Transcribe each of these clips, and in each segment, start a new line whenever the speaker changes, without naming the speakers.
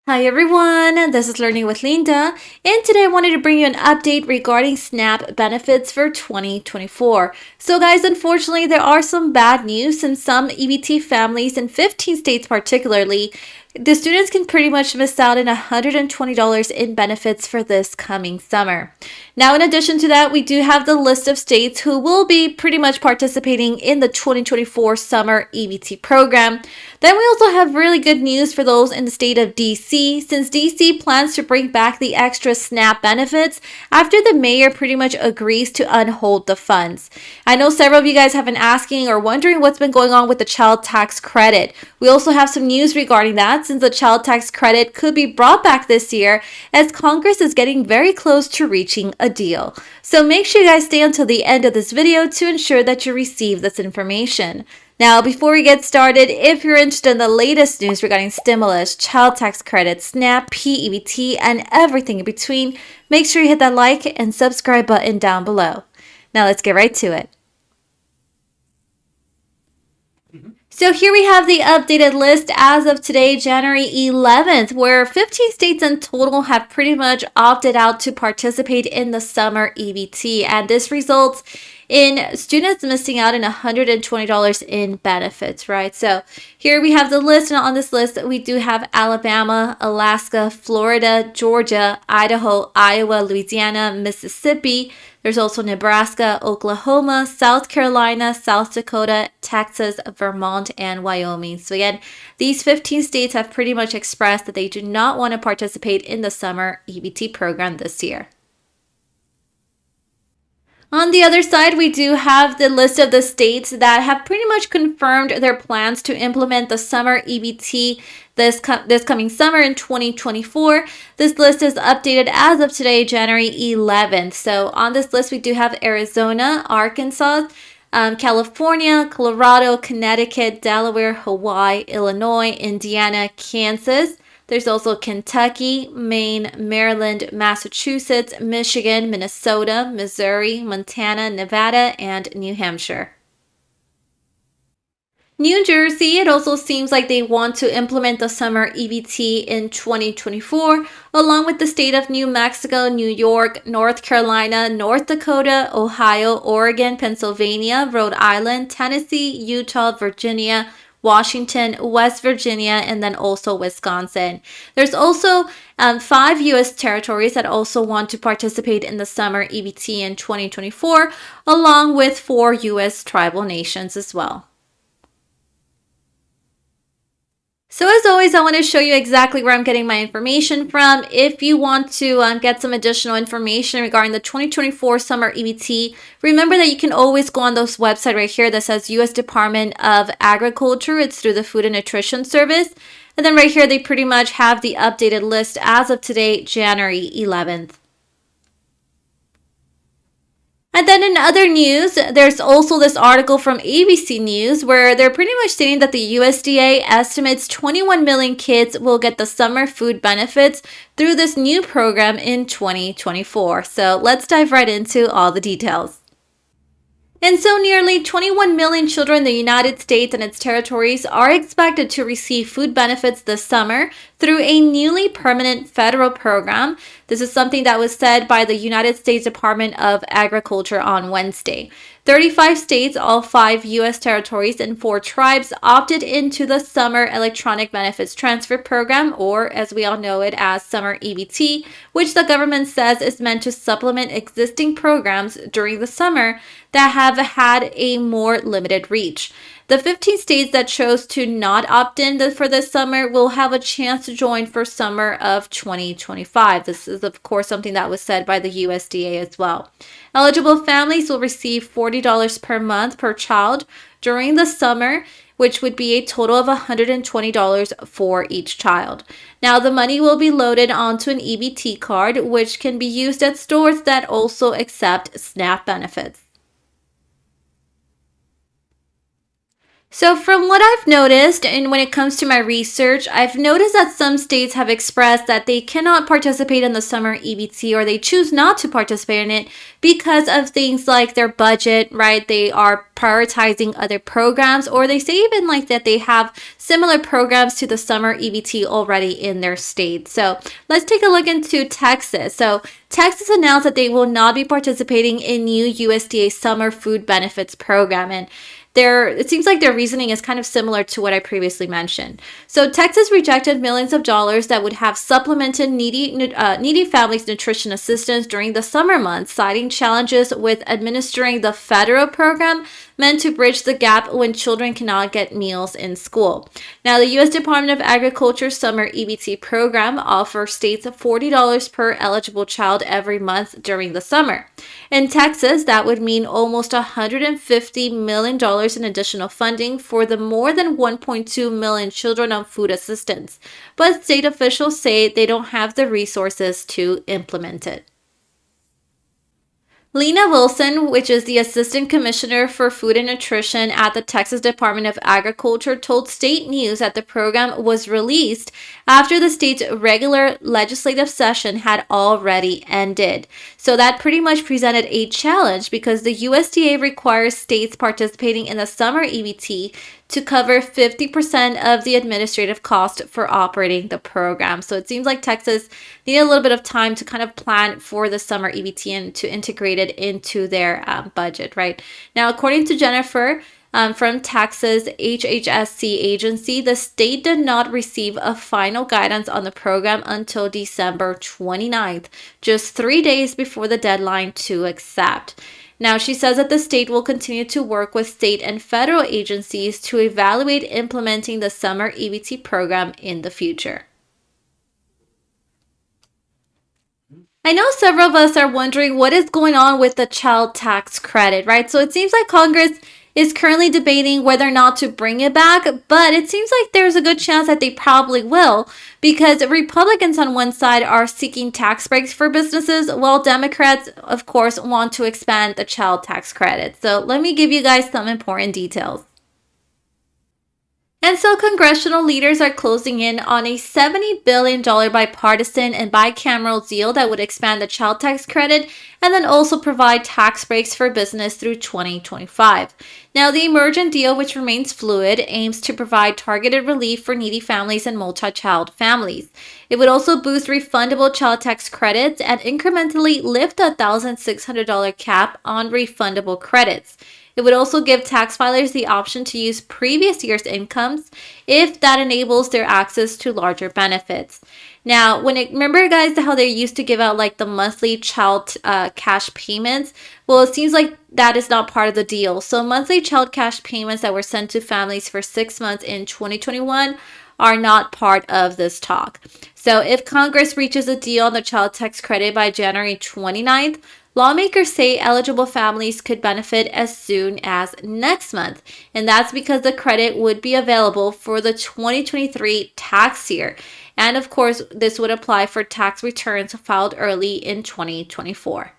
Hi everyone, this is Learning with Linda, and today I wanted to bring you an update regarding SNAP benefits for 2024. So guys, unfortunately, there are some bad news in some EBT families in 15 states particularly. The students can pretty much miss out on $120 in benefits for this coming summer. Now, in addition to that, we do have the list of states who will be pretty much participating in the 2024 Summer EBT program. Then we also have really good news for those in the state of DC, since DC plans to bring back the extra SNAP benefits after the mayor pretty much agrees to unhold the funds. I know several of you guys have been asking or wondering what's been going on with the child tax credit. We also have some news regarding that, since the child tax credit could be brought back this year as Congress is getting very close to reaching a deal. So make sure you guys stay until the end of this video to ensure that you receive this information. Now, before we get started, if you're interested in the latest news regarding stimulus, child tax credit, SNAP, PEBT, and everything in between, make sure you hit that like and subscribe button down below. Now let's get right to it. So here we have the updated list as of today, January 11th, where 15 states in total have pretty much opted out to participate in the Summer EBT. And this results in students missing out on $120 in benefits, right? So here we have the list, and on this list, we do have Alabama, Alaska, Florida, Georgia, Idaho, Iowa, Louisiana, Mississippi. There's also Nebraska, Oklahoma, South Carolina, South Dakota, Texas, Vermont, and Wyoming. So again, these 15 states have pretty much expressed that they do not want to participate in the Summer EBT program this year. On the other side, we do have the list of the states that have pretty much confirmed their plans to implement the Summer EBT this coming summer in 2024. This list is updated as of today, January 11th. So on this list, we do have Arizona, Arkansas, California, Colorado, Connecticut, Delaware, Hawaii, Illinois, Indiana, Kansas. There's also Kentucky, Maine, Maryland, Massachusetts, Michigan, Minnesota, Missouri, Montana, Nevada, and New Hampshire. New Jersey, it also seems like they want to implement the Summer EBT in 2024, along with the state of New Mexico, New York, North Carolina, North Dakota, Ohio, Oregon, Pennsylvania, Rhode Island, Tennessee, Utah, Virginia, Washington, West Virginia, and then also Wisconsin. There's also 5 U.S. territories that also want to participate in the Summer EBT in 2024, along with 4 U.S. tribal nations as well. So as always, I want to show you exactly where I'm getting my information from. If you want to get some additional information regarding the 2024 Summer EBT, remember that you can always go on this website right here that says U.S. Department of Agriculture. It's through the Food and Nutrition Service. And then right here, they pretty much have the updated list as of today, January 11th. And then in other news, there's also this article from ABC News where they're pretty much stating that the USDA estimates 21 million kids will get the summer food benefits through this new program in 2024. So let's dive right into all the details. And so nearly 21 million children in the United States and its territories are expected to receive food benefits this summer through a newly permanent federal program. This is something that was said by the United States Department of Agriculture on Wednesday. 35 states, all 5 U.S. territories, and 4 tribes opted into the Summer Electronic Benefits Transfer Program, or as we all know it as Summer EBT, which the government says is meant to supplement existing programs during the summer that have had a more limited reach. The 15 states that chose to not opt in for this summer will have a chance to join for summer of 2025. This is, of course, something that was said by the USDA as well. Eligible families will receive $40 per month per child during the summer, which would be a total of $120 for each child. Now, the money will be loaded onto an EBT card, which can be used at stores that also accept SNAP benefits. So, from what I've noticed, and when it comes to my research, I've noticed that some states have expressed that they cannot participate in the summer EBT or they choose not to participate in it because of things like their budget, right? They are prioritizing other programs, or they say even like that they have similar programs to the summer EBT already in their state. So, let's take a look into Texas. So, Texas announced that they will not be participating in new USDA summer food benefits program. And it seems like their reasoning is kind of similar to what I previously mentioned. So Texas rejected millions of dollars that would have supplemented needy families nutrition assistance during the summer months, citing challenges with administering the federal program meant to bridge the gap when children cannot get meals in school. Now, the U.S. Department of Agriculture Summer EBT program offers states $40 per eligible child every month during the summer. In Texas, that would mean almost $150 million in additional funding for the more than 1.2 million children on food assistance. But state officials say they don't have the resources to implement it. Lena Wilson, which is the Assistant Commissioner for Food and Nutrition at the Texas Department of Agriculture, told State News that the program was released after the state's regular legislative session had already ended. So that pretty much presented a challenge because the USDA requires states participating in the summer EBT to cover 50% of the administrative cost for operating the program. So it seems like Texas needed a little bit of time to kind of plan for the summer EBT and to integrate it into their budget, right? Now, according to Jennifer, from Texas HHSC agency, the state did not receive a final guidance on the program until December 29th, just 3 days before the deadline to accept. Now, she says that the state will continue to work with state and federal agencies to evaluate implementing the summer EBT program in the future. I know several of us are wondering what is going on with the child tax credit, right? So it seems like Congress is currently debating whether or not to bring it back, but it seems like there's a good chance that they probably will because Republicans on one side are seeking tax breaks for businesses, while Democrats, of course, want to expand the child tax credit. So let me give you guys some important details. And so congressional leaders are closing in on a $70 billion bipartisan and bicameral deal that would expand the child tax credit and then also provide tax breaks for business through 2025. Now, the emergent deal, which remains fluid, aims to provide targeted relief for needy families and multi-child families. It would also boost refundable child tax credits and incrementally lift the $1,600 cap on refundable credits. It would also give tax filers the option to use previous year's incomes if that enables their access to larger benefits. Now, remember guys how they used to give out like the monthly child cash payments? Well, it seems like that is not part of the deal. So monthly child cash payments that were sent to families for 6 months in 2021 are not part of this talk. So if Congress reaches a deal on the child tax credit by January 29th, lawmakers say eligible families could benefit as soon as next month, and that's because the credit would be available for the 2023 tax year. And of course, this would apply for tax returns filed early in 2024.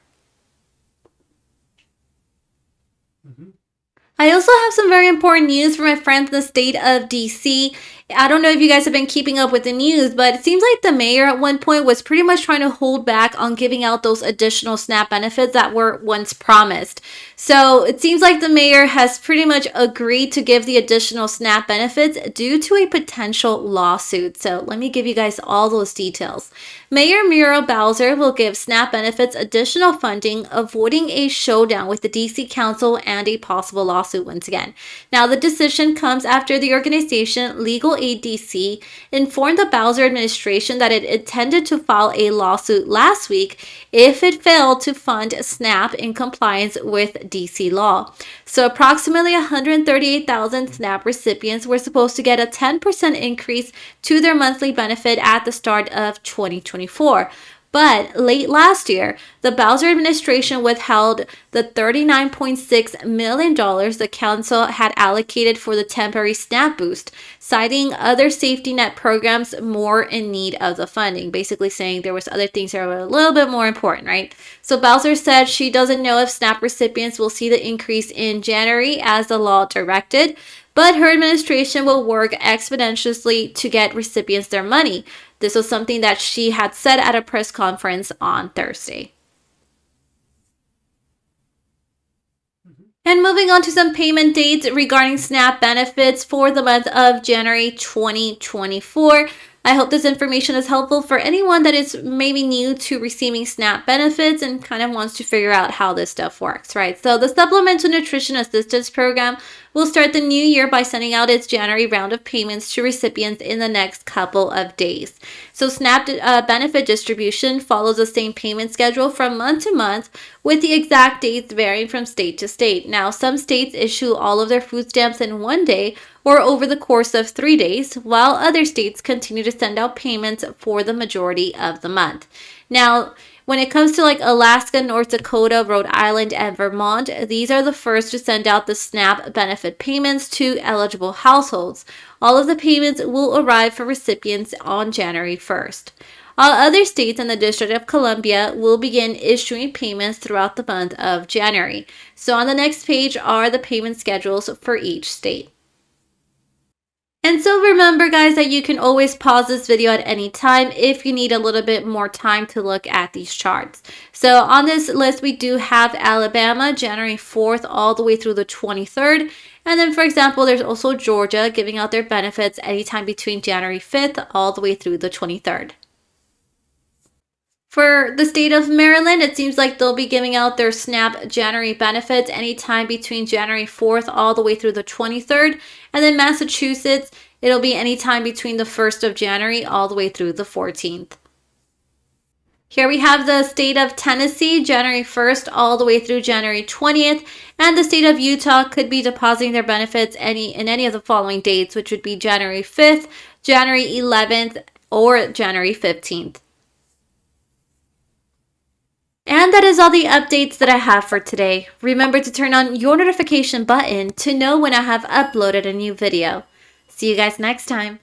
I also have some very important news for my friends in the state of DC. I don't know if you guys have been keeping up with the news, but it seems like the mayor at one point was pretty much trying to hold back on giving out those additional SNAP benefits that were once promised. So it seems like the mayor has pretty much agreed to give the additional SNAP benefits due to a potential lawsuit. So let me give you guys all those details. Mayor Muriel Bowser will give SNAP benefits additional funding, avoiding a showdown with the DC Council and a possible lawsuit once again. Now, the decision comes after the organization Legal Aid DC informed the Bowser administration that it intended to file a lawsuit last week if it failed to fund SNAP in compliance with DC law. So approximately 138,000 SNAP recipients were supposed to get a 10% increase to their monthly benefit at the start of 2024. But late last year, the Bowser administration withheld the $39.6 million the council had allocated for the temporary SNAP boost, citing other safety net programs more in need of the funding, basically saying there was other things that were a little bit more important, right? So Bowser said she doesn't know if SNAP recipients will see the increase in January as the law directed, but her administration will work exponentially to get recipients their money. This was something that she had said at a press conference on Thursday. And moving on to some payment dates regarding SNAP benefits for the month of January 2024. I hope this information is helpful for anyone that is maybe new to receiving SNAP benefits and kind of wants to figure out how this stuff works, right? So the Supplemental Nutrition Assistance Program will start the new year by sending out its January round of payments to recipients in the next couple of days. So SNAP benefit distribution follows the same payment schedule from month to month, with the exact dates varying from state to state. Now, some states issue all of their food stamps in one day or over the course of 3 days, while other states continue to send out payments for the majority of the month. Now, when it comes to like Alaska, North Dakota, Rhode Island, and Vermont, these are the first to send out the SNAP benefit payments to eligible households. All of the payments will arrive for recipients on January 1st. All other states and the District of Columbia will begin issuing payments throughout the month of January. So on the next page are the payment schedules for each state. And so remember, guys, that you can always pause this video at any time if you need a little bit more time to look at these charts. So on this list, we do have Alabama, January 4th all the way through the 23rd. And then, for example, there's also Georgia giving out their benefits anytime between January 5th all the way through the 23rd. For the state of Maryland, it seems like they'll be giving out their SNAP January benefits anytime between January 4th all the way through the 23rd. And then Massachusetts, it'll be anytime between the 1st of January all the way through the 14th. Here we have the state of Tennessee, January 1st all the way through January 20th. And the state of Utah could be depositing their benefits in any of the following dates, which would be January 5th, January 11th, or January 15th. And that is all the updates that I have for today. Remember to turn on your notification button to know when I have uploaded a new video. See you guys next time.